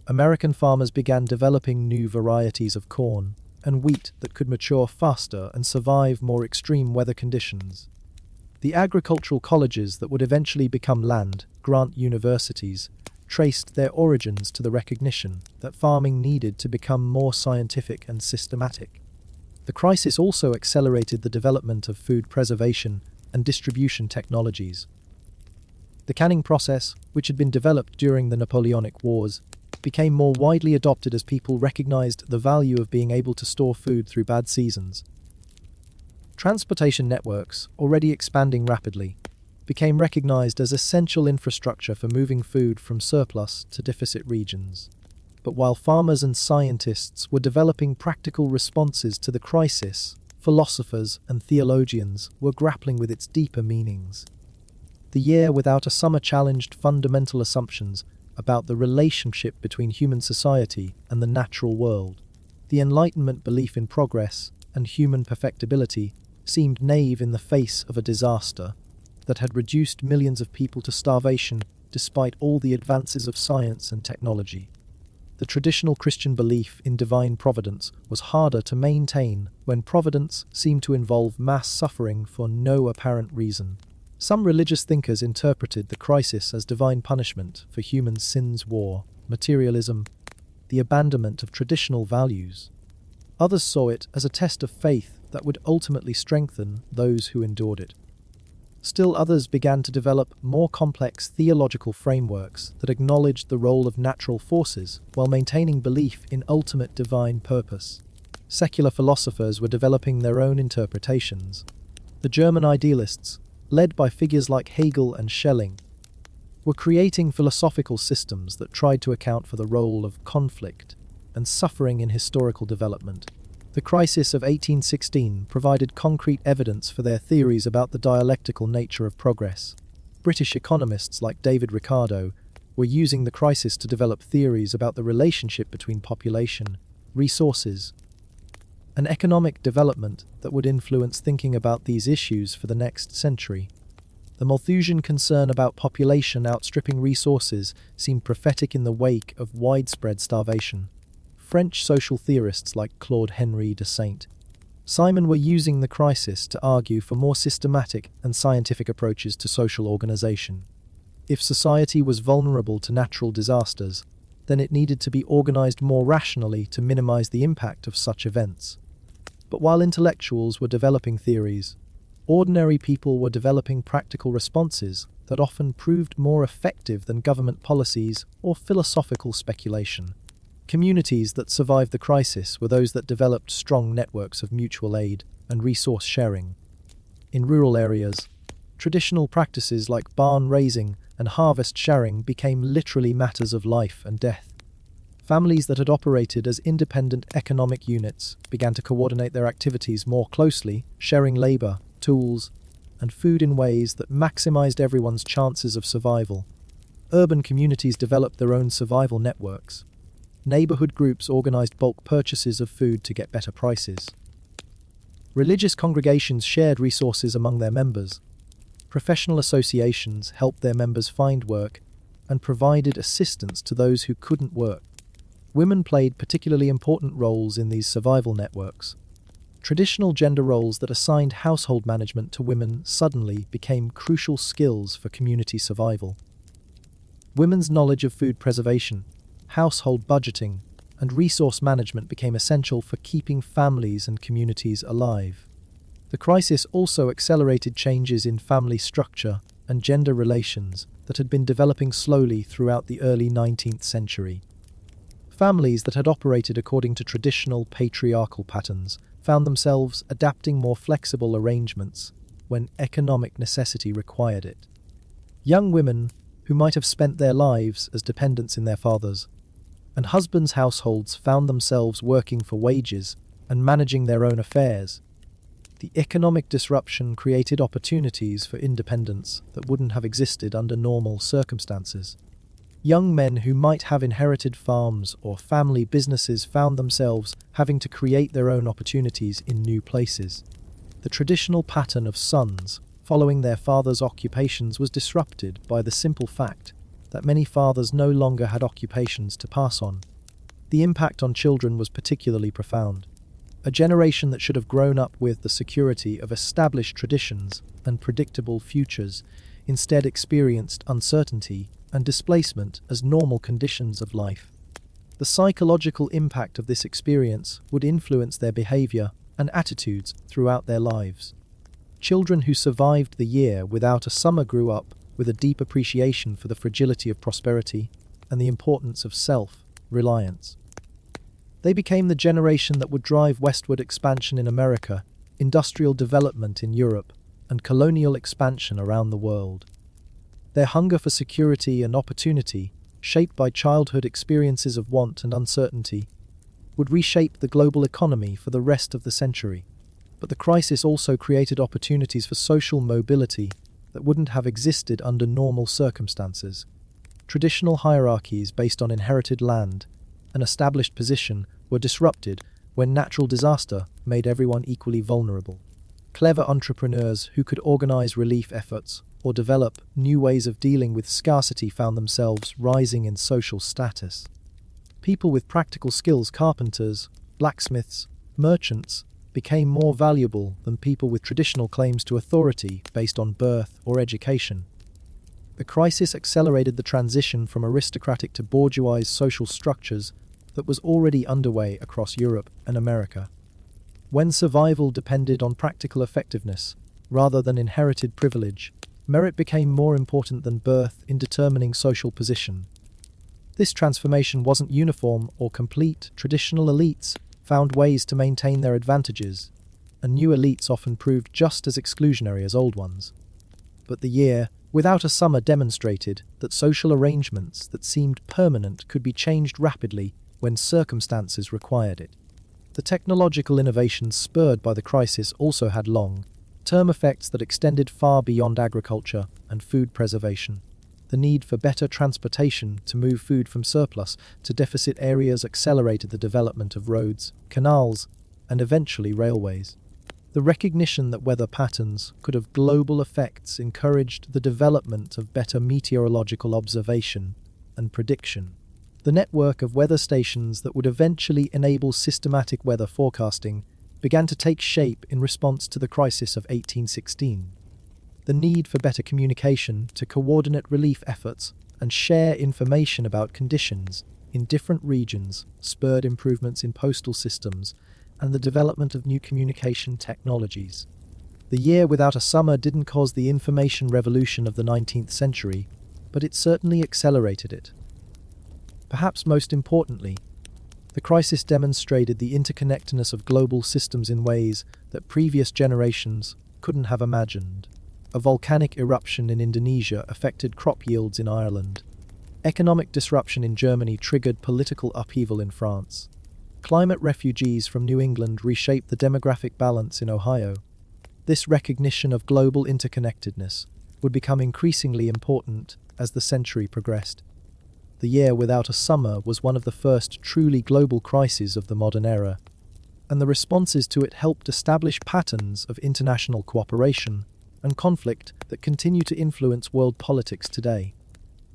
American farmers began developing new varieties of corn and wheat that could mature faster and survive more extreme weather conditions. The agricultural colleges that would eventually become land-grant universities traced their origins to the recognition that farming needed to become more scientific and systematic. The crisis also accelerated the development of food preservation and distribution technologies. The canning process, which had been developed during the Napoleonic Wars, became more widely adopted as people recognized the value of being able to store food through bad seasons. Transportation networks, already expanding rapidly, became recognized as essential infrastructure for moving food from surplus to deficit regions. But while farmers and scientists were developing practical responses to the crisis, philosophers and theologians were grappling with its deeper meanings. The year without a summer challenged fundamental assumptions about the relationship between human society and the natural world. The Enlightenment belief in progress and human perfectibility seemed naive in the face of a disaster that had reduced millions of people to starvation despite all the advances of science and technology. The traditional Christian belief in divine providence was harder to maintain when providence seemed to involve mass suffering for no apparent reason. Some religious thinkers interpreted the crisis as divine punishment for human sins, war, materialism, the abandonment of traditional values. Others saw it as a test of faith that would ultimately strengthen those who endured it. Still others began to develop more complex theological frameworks that acknowledged the role of natural forces while maintaining belief in ultimate divine purpose. Secular philosophers were developing their own interpretations. The German idealists, led by figures like Hegel and Schelling, were creating philosophical systems that tried to account for the role of conflict and suffering in historical development. The crisis of 1816 provided concrete evidence for their theories about the dialectical nature of progress. British economists like David Ricardo were using the crisis to develop theories about the relationship between population, resources, and economic development that would influence thinking about these issues for the next century. The Malthusian concern about population outstripping resources seemed prophetic in the wake of widespread starvation. French social theorists like Claude Henry de Saint-Simon were using the crisis to argue for more systematic and scientific approaches to social organization. If society was vulnerable to natural disasters, then it needed to be organized more rationally to minimize the impact of such events. But while intellectuals were developing theories, ordinary people were developing practical responses that often proved more effective than government policies or philosophical speculation. Communities that survived the crisis were those that developed strong networks of mutual aid and resource sharing. In rural areas, traditional practices like barn raising and harvest sharing became literally matters of life and death. Families that had operated as independent economic units began to coordinate their activities more closely, sharing labor, tools, and food in ways that maximized everyone's chances of survival. Urban communities developed their own survival networks. Neighborhood groups organized bulk purchases of food to get better prices. Religious congregations shared resources among their members. Professional associations helped their members find work and provided assistance to those who couldn't work. Women played particularly important roles in these survival networks. Traditional gender roles that assigned household management to women suddenly became crucial skills for community survival. Women's knowledge of food preservation, household budgeting, and resource management became essential for keeping families and communities alive. The crisis also accelerated changes in family structure and gender relations that had been developing slowly throughout the early 19th century. Families that had operated according to traditional patriarchal patterns found themselves adapting more flexible arrangements when economic necessity required it. Young women who might have spent their lives as dependents in their fathers' and husbands' households found themselves working for wages and managing their own affairs. The economic disruption created opportunities for independence that wouldn't have existed under normal circumstances. Young men who might have inherited farms or family businesses found themselves having to create their own opportunities in new places. The traditional pattern of sons following their fathers' occupations was disrupted by the simple fact that many fathers no longer had occupations to pass on. The impact on children was particularly profound. A generation that should have grown up with the security of established traditions and predictable futures instead experienced uncertainty and displacement as normal conditions of life. The psychological impact of this experience would influence their behavior and attitudes throughout their lives. Children who survived the year without a summer grew up with a deep appreciation for the fragility of prosperity and the importance of self-reliance. They became the generation that would drive westward expansion in America, industrial development in Europe, and colonial expansion around the world. Their hunger for security and opportunity, shaped by childhood experiences of want and uncertainty, would reshape the global economy for the rest of the century. But the crisis also created opportunities for social mobility that wouldn't have existed under normal circumstances. Traditional hierarchies based on inherited land and established position were disrupted when natural disaster made everyone equally vulnerable. Clever entrepreneurs who could organize relief efforts or develop new ways of dealing with scarcity found themselves rising in social status. People with practical skills, carpenters, blacksmiths, merchants, became more valuable than people with traditional claims to authority based on birth or education. The crisis accelerated the transition from aristocratic to bourgeois social structures that was already underway across Europe and America. When survival depended on practical effectiveness rather than inherited privilege, merit became more important than birth in determining social position. This transformation wasn't uniform or complete. Traditional elites found ways to maintain their advantages, and new elites often proved just as exclusionary as old ones. But the year without a summer demonstrated that social arrangements that seemed permanent could be changed rapidly when circumstances required it. The technological innovations spurred by the crisis also had long-term effects that extended far beyond agriculture and food preservation. The need for better transportation to move food from surplus to deficit areas accelerated the development of roads, canals, and eventually railways. The recognition that weather patterns could have global effects encouraged the development of better meteorological observation and prediction. The network of weather stations that would eventually enable systematic weather forecasting began to take shape in response to the crisis of 1816. The need for better communication to coordinate relief efforts and share information about conditions in different regions spurred improvements in postal systems and the development of new communication technologies. The year without a summer didn't cause the information revolution of the 19th century, but it certainly accelerated it. Perhaps most importantly, the crisis demonstrated the interconnectedness of global systems in ways that previous generations couldn't have imagined. A volcanic eruption in Indonesia affected crop yields in Ireland. Economic disruption in Germany triggered political upheaval in France. Climate refugees from New England reshaped the demographic balance in Ohio. This recognition of global interconnectedness would become increasingly important as the century progressed. The year without a summer was one of the first truly global crises of the modern era, and the responses to it helped establish patterns of international cooperation and conflict that continue to influence world politics today.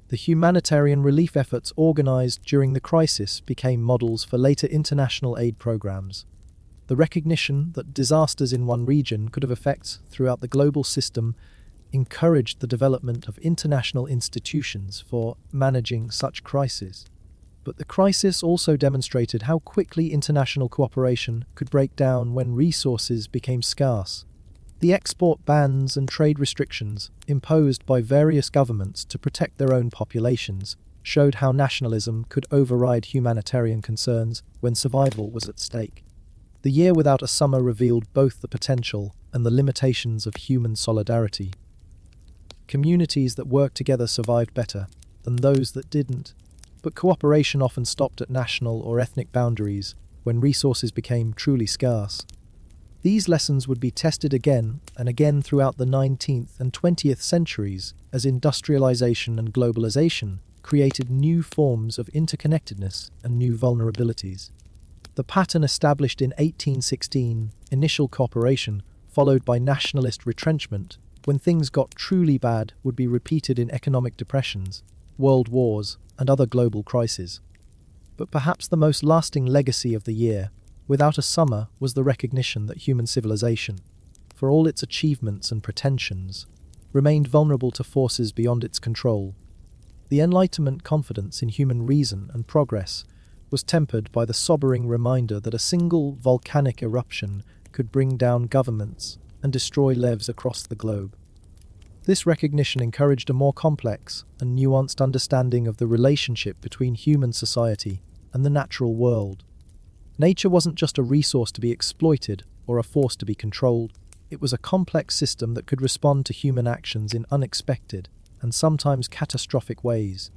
The humanitarian relief efforts organized during the crisis became models for later international aid programs. The recognition that disasters in one region could have effects throughout the global system encouraged the development of international institutions for managing such crises. But the crisis also demonstrated how quickly international cooperation could break down when resources became scarce. The export bans and trade restrictions imposed by various governments to protect their own populations showed how nationalism could override humanitarian concerns when survival was at stake. The year without a summer revealed both the potential and the limitations of human solidarity. Communities that worked together survived better than those that didn't, but cooperation often stopped at national or ethnic boundaries when resources became truly scarce. These lessons would be tested again and again throughout the 19th and 20th centuries as industrialization and globalization created new forms of interconnectedness and new vulnerabilities. The pattern established in 1816, initial cooperation, followed by nationalist retrenchment, when things got truly bad, would be repeated in economic depressions, world wars, and other global crises. But perhaps the most lasting legacy of the year without a summer was the recognition that human civilization, for all its achievements and pretensions, remained vulnerable to forces beyond its control. The Enlightenment confidence in human reason and progress was tempered by the sobering reminder that a single volcanic eruption could bring down governments and destroy lives across the globe. This recognition encouraged a more complex and nuanced understanding of the relationship between human society and the natural world. Nature wasn't just a resource to be exploited or a force to be controlled. It was a complex system that could respond to human actions in unexpected and sometimes catastrophic ways.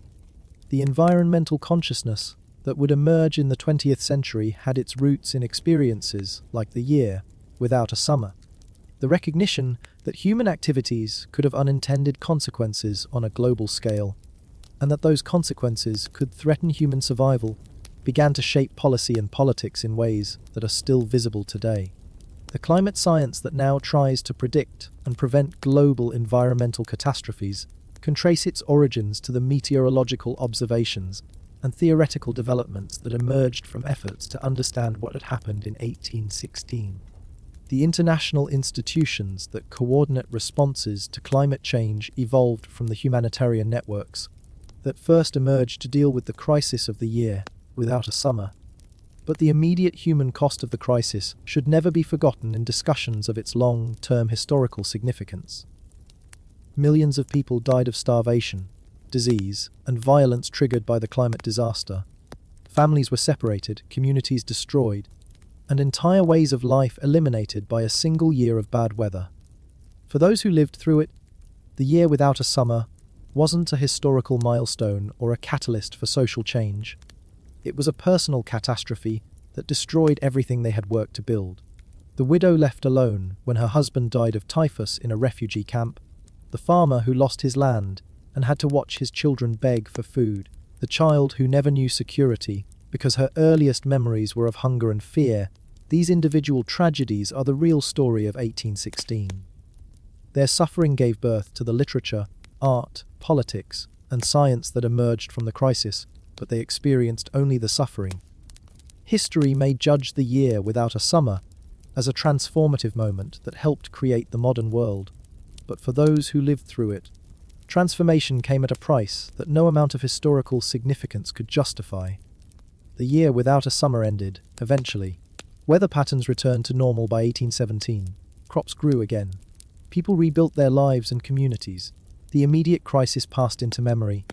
The environmental consciousness that would emerge in the 20th century had its roots in experiences like the year without a summer. The recognition that human activities could have unintended consequences on a global scale, and that those consequences could threaten human survival, began to shape policy and politics in ways that are still visible today. The climate science that now tries to predict and prevent global environmental catastrophes can trace its origins to the meteorological observations and theoretical developments that emerged from efforts to understand what had happened in 1816. The international institutions that coordinate responses to climate change evolved from the humanitarian networks that first emerged to deal with the crisis of the year without a summer. But the immediate human cost of the crisis should never be forgotten in discussions of its long-term historical significance. Millions of people died of starvation, disease, and violence triggered by the climate disaster. Families were separated, communities destroyed, and entire ways of life eliminated by a single year of bad weather. For those who lived through it, the year without a summer wasn't a historical milestone or a catalyst for social change. It was a personal catastrophe that destroyed everything they had worked to build. The widow left alone when her husband died of typhus in a refugee camp, the farmer who lost his land and had to watch his children beg for food, the child who never knew security because her earliest memories were of hunger and fear. These individual tragedies are the real story of 1816. Their suffering gave birth to the literature, art, politics, and science that emerged from the crisis, but they experienced only the suffering. History may judge the year without a summer as a transformative moment that helped create the modern world, but for those who lived through it, transformation came at a price that no amount of historical significance could justify. The year without a summer ended, eventually. Weather patterns returned to normal by 1817. Crops grew again. People rebuilt their lives and communities. The immediate crisis passed into memory,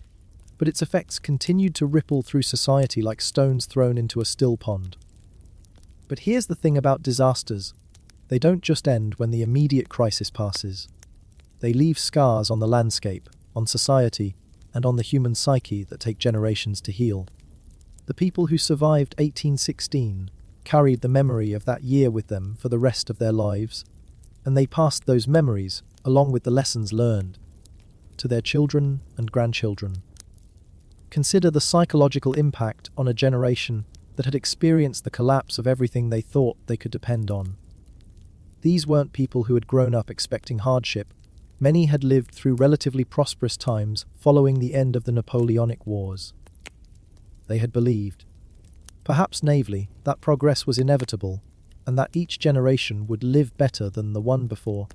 but its effects continued to ripple through society like stones thrown into a still pond. But here's the thing about disasters. They don't just end when the immediate crisis passes. They leave scars on the landscape, on society, and on the human psyche that take generations to heal. The people who survived 1816 carried the memory of that year with them for the rest of their lives, and they passed those memories, along with the lessons learned, to their children and grandchildren. Consider the psychological impact on a generation that had experienced the collapse of everything they thought they could depend on. These weren't people who had grown up expecting hardship. Many had lived through relatively prosperous times following the end of the Napoleonic Wars. They had believed, perhaps naively, that progress was inevitable and that each generation would live better than the one before.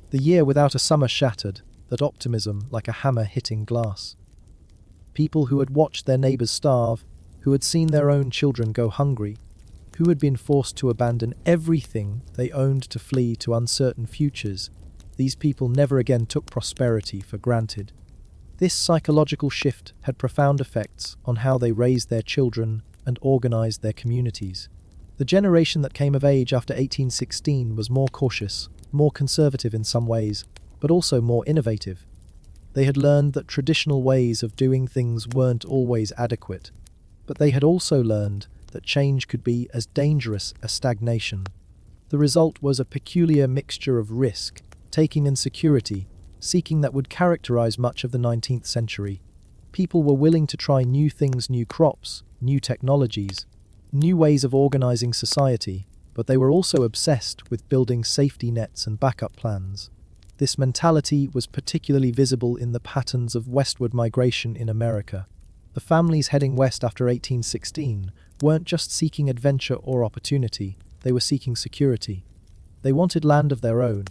The year without a summer shattered that optimism like a hammer hitting glass. People who had watched their neighbors starve, who had seen their own children go hungry, who had been forced to abandon everything they owned to flee to uncertain futures, these people never again took prosperity for granted. This psychological shift had profound effects on how they raised their children and organized their communities. The generation that came of age after 1816 was more cautious, more conservative in some ways, but also more innovative. They had learned that traditional ways of doing things weren't always adequate, but they had also learned that change could be as dangerous as stagnation. The result was a peculiar mixture of risk, taking and security, seeking that would characterize much of the 19th century. People were willing to try new things, new crops, new technologies, new ways of organizing society, but they were also obsessed with building safety nets and backup plans. This mentality was particularly visible in the patterns of westward migration in America. The families heading west after 1816 weren't just seeking adventure or opportunity, they were seeking security. They wanted land of their own,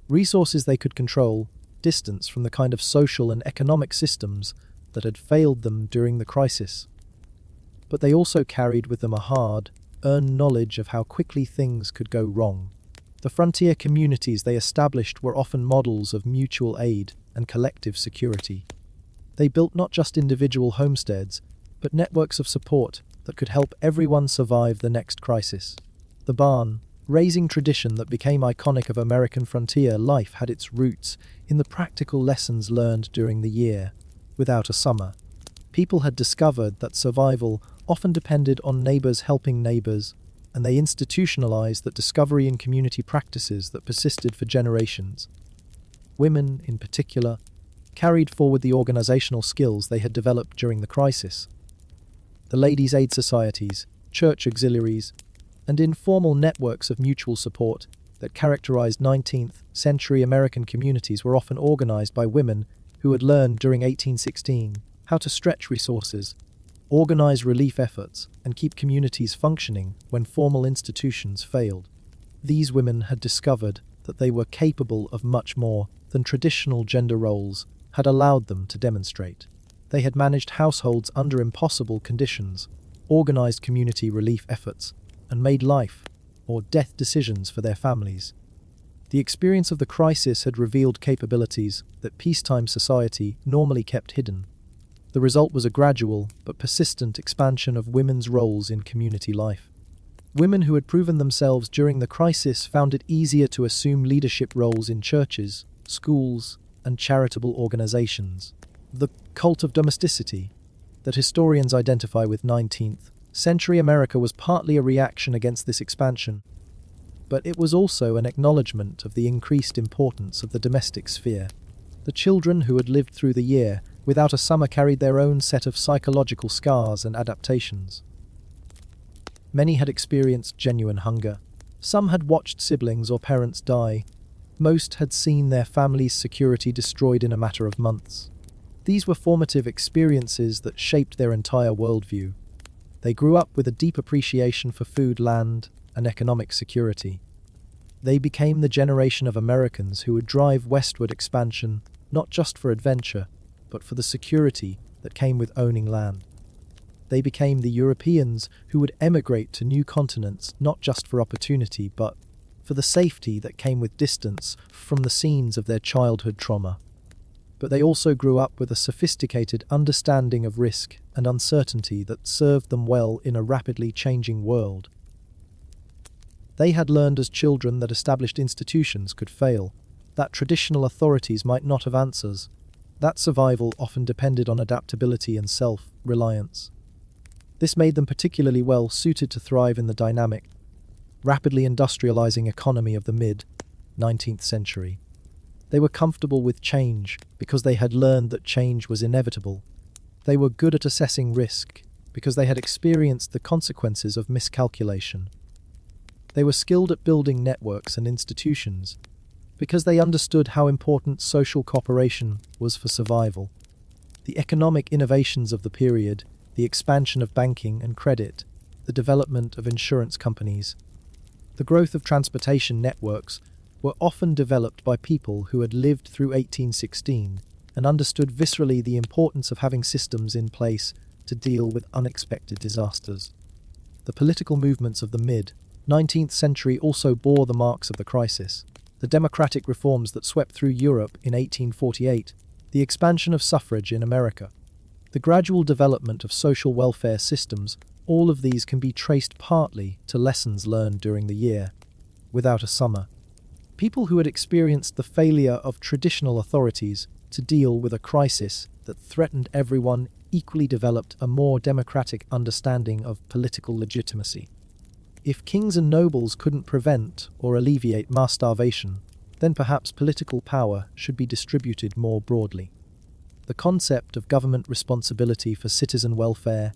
resources they could control, distance from the kind of social and economic systems that had failed them during the crisis. But they also carried with them a hard-earned knowledge of how quickly things could go wrong. The frontier communities they established were often models of mutual aid and collective security. They built not just individual homesteads, but networks of support that could help everyone survive the next crisis. The barn-raising tradition that became iconic of American frontier life had its roots in the practical lessons learned during the year without a summer. People had discovered that survival often depended on neighbors helping neighbors, and they institutionalized that discovery in community practices that persisted for generations. Women, in particular, carried forward the organizational skills they had developed during the crisis. The ladies' aid societies, church auxiliaries, and informal networks of mutual support that characterized 19th century American communities were often organized by women who had learned during 1816 how to stretch resources, organize relief efforts, and keep communities functioning when formal institutions failed. These women had discovered that they were capable of much more than traditional gender roles had allowed them to demonstrate. They had managed households under impossible conditions, organized community relief efforts, and made life or death decisions for their families. The experience of the crisis had revealed capabilities that peacetime society normally kept hidden. The result was a gradual but persistent expansion of women's roles in community life. Women who had proven themselves during the crisis found it easier to assume leadership roles in churches, schools, and charitable organizations. The cult of domesticity that historians identify with 19th century America was partly a reaction against this expansion, but it was also an acknowledgement of the increased importance of the domestic sphere. The children who had lived through the year without a summer carried their own set of psychological scars and adaptations. Many had experienced genuine hunger. Some had watched siblings or parents die. Most had seen their family's security destroyed in a matter of months. These were formative experiences that shaped their entire worldview. They grew up with a deep appreciation for food, land, and economic security. They became the generation of Americans who would drive westward expansion not just for adventure, but for the security that came with owning land. They became the Europeans who would emigrate to new continents not just for opportunity, but for the safety that came with distance from the scenes of their childhood trauma. But they also grew up with a sophisticated understanding of risk and uncertainty that served them well in a rapidly changing world. They had learned as children that established institutions could fail, that traditional authorities might not have answers, that survival often depended on adaptability and self-reliance. This made them particularly well suited to thrive in the dynamic, rapidly industrializing economy of the mid 19th century. They were comfortable with change because they had learned that change was inevitable. They were good at assessing risk because they had experienced the consequences of miscalculation. They were skilled at building networks and institutions because they understood how important social cooperation was for survival. The economic innovations of the period, the expansion of banking and credit, the development of insurance companies, the growth of transportation networks were often developed by people who had lived through 1816 and understood viscerally the importance of having systems in place to deal with unexpected disasters. The political movements of the mid-19th century also bore the marks of the crisis. The democratic reforms that swept through Europe in 1848, the expansion of suffrage in America, the gradual development of social welfare systems, all of these can be traced partly to lessons learned during the year without a summer. People who had experienced the failure of traditional authorities to deal with a crisis that threatened everyone equally developed a more democratic understanding of political legitimacy. If kings and nobles couldn't prevent or alleviate mass starvation, then perhaps political power should be distributed more broadly. The concept of government responsibility for citizen welfare,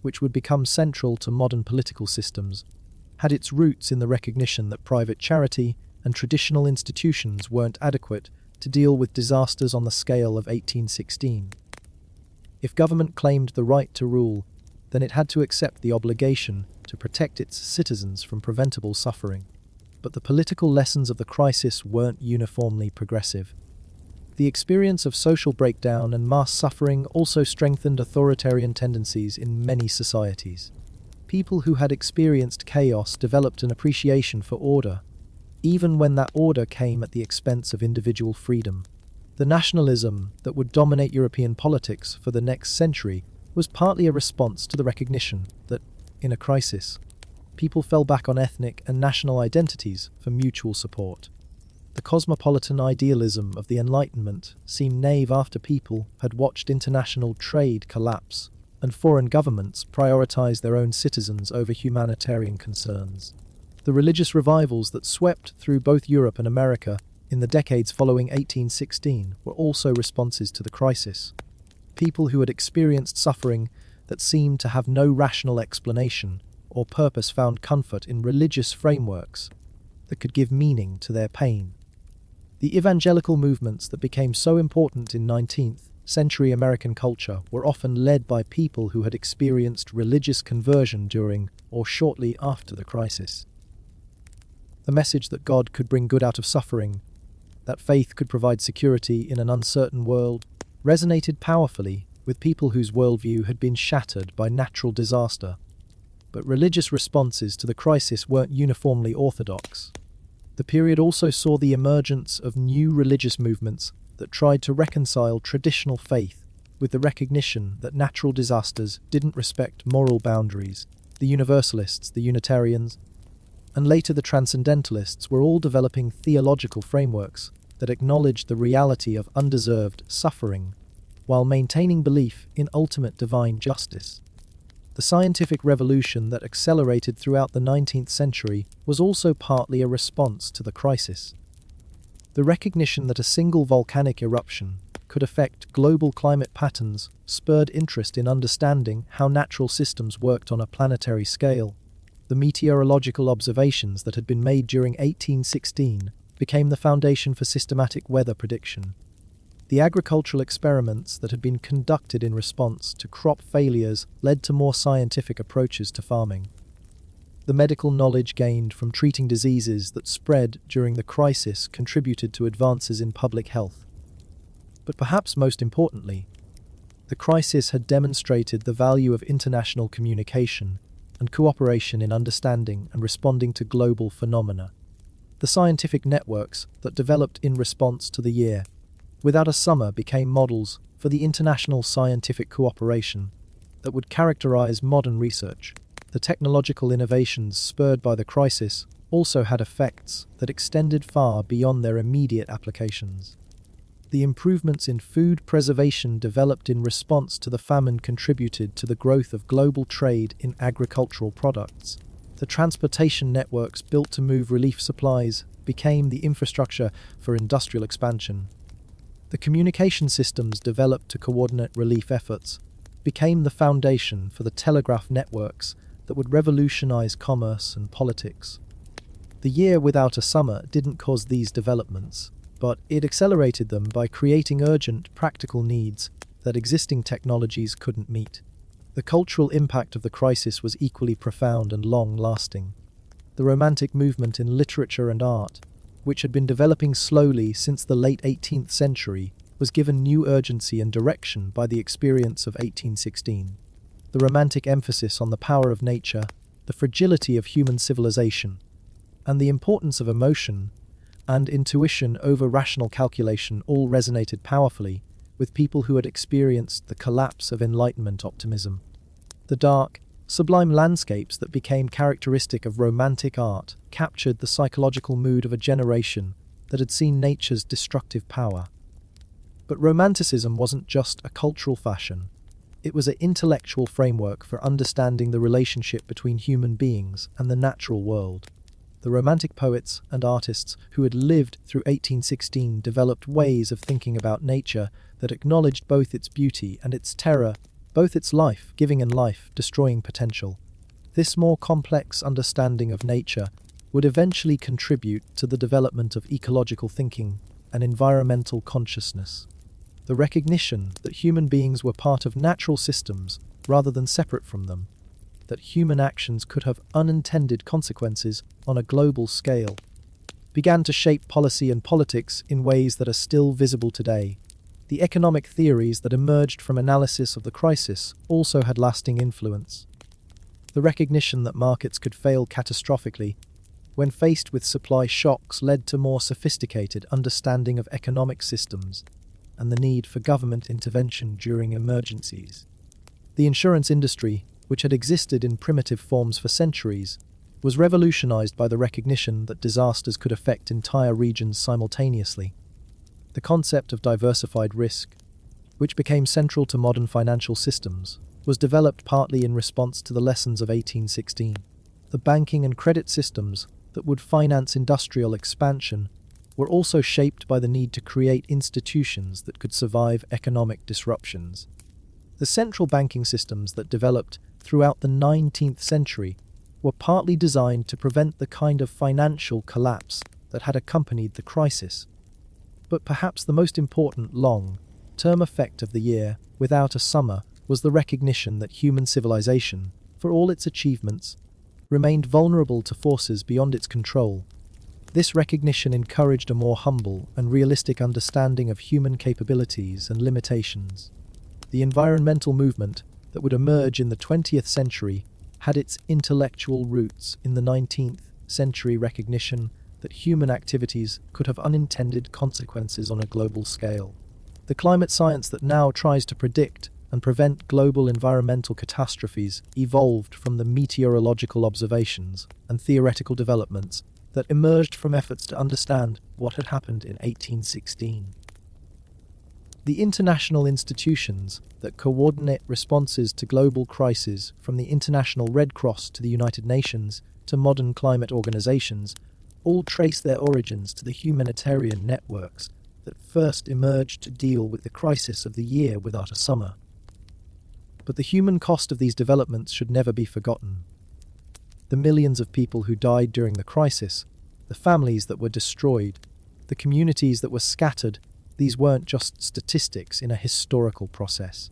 which would become central to modern political systems, had its roots in the recognition that private charity and traditional institutions weren't adequate to deal with disasters on the scale of 1816. If government claimed the right to rule, then it had to accept the obligation to protect its citizens from preventable suffering. But the political lessons of the crisis weren't uniformly progressive. The experience of social breakdown and mass suffering also strengthened authoritarian tendencies in many societies. People who had experienced chaos developed an appreciation for order, even when that order came at the expense of individual freedom. The nationalism that would dominate European politics for the next century was partly a response to the recognition that, in a crisis, people fell back on ethnic and national identities for mutual support. The cosmopolitan idealism of the Enlightenment seemed naive after people had watched international trade collapse and foreign governments prioritize their own citizens over humanitarian concerns. The religious revivals that swept through both Europe and America in the decades following 1816 were also responses to the crisis. People who had experienced suffering that seemed to have no rational explanation or purpose found comfort in religious frameworks that could give meaning to their pain. The evangelical movements that became so important in 19th century American culture were often led by people who had experienced religious conversion during or shortly after the crisis. The message that God could bring good out of suffering, that faith could provide security in an uncertain world, resonated powerfully with people whose worldview had been shattered by natural disaster. But religious responses to the crisis weren't uniformly orthodox. The period also saw the emergence of new religious movements that tried to reconcile traditional faith with the recognition that natural disasters didn't respect moral boundaries. The Universalists, the Unitarians, and later the Transcendentalists were all developing theological frameworks that acknowledged the reality of undeserved suffering while maintaining belief in ultimate divine justice. The scientific revolution that accelerated throughout the 19th century was also partly a response to the crisis. The recognition that a single volcanic eruption could affect global climate patterns spurred interest in understanding how natural systems worked on a planetary scale. The meteorological observations that had been made during 1816 became the foundation for systematic weather prediction. The agricultural experiments that had been conducted in response to crop failures led to more scientific approaches to farming. The medical knowledge gained from treating diseases that spread during the crisis contributed to advances in public health. But perhaps most importantly, the crisis had demonstrated the value of international communication and cooperation in understanding and responding to global phenomena. The scientific networks that developed in response to the year without a summer became models for the international scientific cooperation that would characterize modern research. The technological innovations spurred by the crisis also had effects that extended far beyond their immediate applications. The improvements in food preservation developed in response to the famine contributed to the growth of global trade in agricultural products. The transportation networks built to move relief supplies became the infrastructure for industrial expansion. The communication systems developed to coordinate relief efforts became the foundation for the telegraph networks that would revolutionize commerce and politics. The year without a summer didn't cause these developments, but it accelerated them by creating urgent, practical needs that existing technologies couldn't meet. The cultural impact of the crisis was equally profound and long-lasting. The Romantic movement in literature and art, which had been developing slowly since the late 18th century, was given new urgency and direction by the experience of 1816. The Romantic emphasis on the power of nature, the fragility of human civilization, and the importance of emotion and intuition over rational calculation all resonated powerfully with people who had experienced the collapse of Enlightenment optimism. The dark, sublime landscapes that became characteristic of Romantic art captured the psychological mood of a generation that had seen nature's destructive power. But Romanticism wasn't just a cultural fashion. It was an intellectual framework for understanding the relationship between human beings and the natural world. The Romantic poets and artists who had lived through 1816 developed ways of thinking about nature that acknowledged both its beauty and its terror, both its life-giving and life-destroying potential. This more complex understanding of nature would eventually contribute to the development of ecological thinking and environmental consciousness. The recognition that human beings were part of natural systems rather than separate from them, that human actions could have unintended consequences on a global scale, began to shape policy and politics in ways that are still visible today. The economic theories that emerged from analysis of the crisis also had lasting influence. The recognition that markets could fail catastrophically when faced with supply shocks led to more sophisticated understanding of economic systems and the need for government intervention during emergencies. The insurance industry, which had existed in primitive forms for centuries, was revolutionized by the recognition that disasters could affect entire regions simultaneously. The concept of diversified risk, which became central to modern financial systems, was developed partly in response to the lessons of 1816. The banking and credit systems that would finance industrial expansion were also shaped by the need to create institutions that could survive economic disruptions. The central banking systems that developed throughout the 19th century were partly designed to prevent the kind of financial collapse that had accompanied the crisis. But perhaps the most important long-term effect of the year without a summer was the recognition that human civilization, for all its achievements, remained vulnerable to forces beyond its control. This recognition encouraged a more humble and realistic understanding of human capabilities and limitations. The environmental movement that would emerge in the 20th century had its intellectual roots in the 19th century recognition that human activities could have unintended consequences on a global scale. The climate science that now tries to predict and prevent global environmental catastrophes evolved from the meteorological observations and theoretical developments that emerged from efforts to understand what had happened in 1816. The international institutions that coordinate responses to global crises, from the International Red Cross to the United Nations to modern climate organizations, all trace their origins to the humanitarian networks that first emerged to deal with the crisis of the year without a summer. But the human cost of these developments should never be forgotten. The millions of people who died during the crisis, the families that were destroyed, the communities that were scattered, these weren't just statistics in a historical process.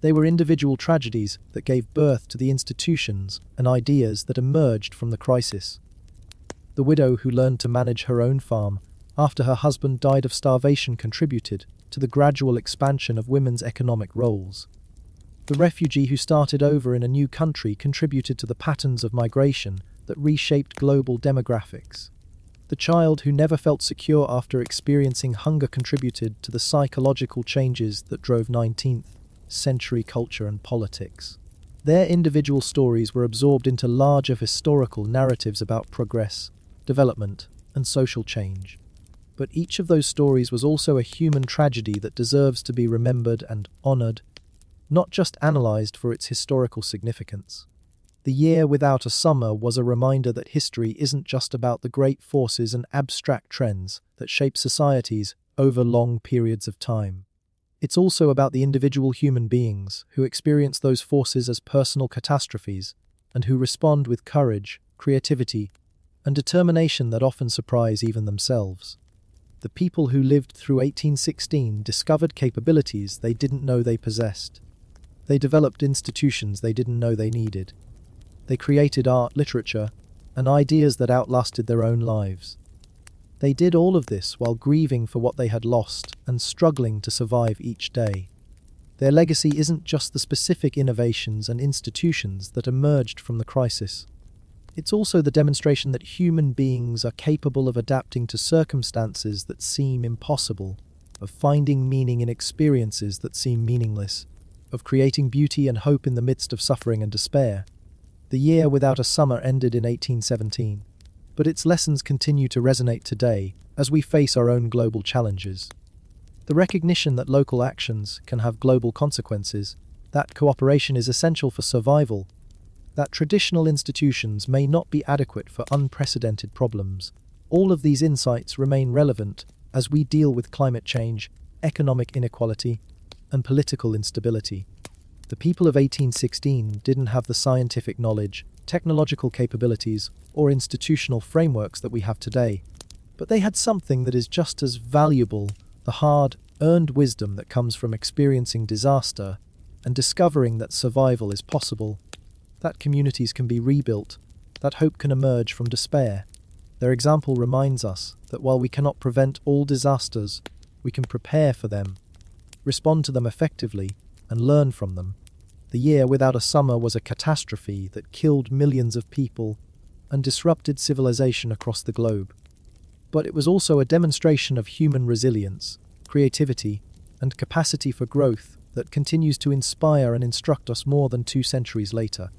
They were individual tragedies that gave birth to the institutions and ideas that emerged from the crisis. The widow who learned to manage her own farm after her husband died of starvation contributed to the gradual expansion of women's economic roles. The refugee who started over in a new country contributed to the patterns of migration that reshaped global demographics. The child who never felt secure after experiencing hunger contributed to the psychological changes that drove 19th century culture and politics. Their individual stories were absorbed into larger historical narratives about progress, development, and social change. But each of those stories was also a human tragedy that deserves to be remembered and honored, not just analyzed for its historical significance. The year without a summer was a reminder that history isn't just about the great forces and abstract trends that shape societies over long periods of time. It's also about the individual human beings who experience those forces as personal catastrophes and who respond with courage, creativity, and determination that often surprise even themselves. The people who lived through 1816 discovered capabilities they didn't know they possessed. They developed institutions they didn't know they needed. They created art, literature, and ideas that outlasted their own lives. They did all of this while grieving for what they had lost and struggling to survive each day. Their legacy isn't just the specific innovations and institutions that emerged from the crisis. It's also the demonstration that human beings are capable of adapting to circumstances that seem impossible, of finding meaning in experiences that seem meaningless, of creating beauty and hope in the midst of suffering and despair. The year without a summer ended in 1817, but its lessons continue to resonate today as we face our own global challenges. The recognition that local actions can have global consequences, that cooperation is essential for survival, that traditional institutions may not be adequate for unprecedented problems. All of these insights remain relevant as we deal with climate change, economic inequality, and political instability. The people of 1816 didn't have the scientific knowledge, technological capabilities, or institutional frameworks that we have today, but they had something that is just as valuable: the hard-earned wisdom that comes from experiencing disaster and discovering that survival is possible, that communities can be rebuilt, that hope can emerge from despair. Their example reminds us that while we cannot prevent all disasters, we can prepare for them, respond to them effectively, and learn from them. The year without a summer was a catastrophe that killed millions of people and disrupted civilization across the globe. But it was also a demonstration of human resilience, creativity, and capacity for growth that continues to inspire and instruct us more than 2 centuries later.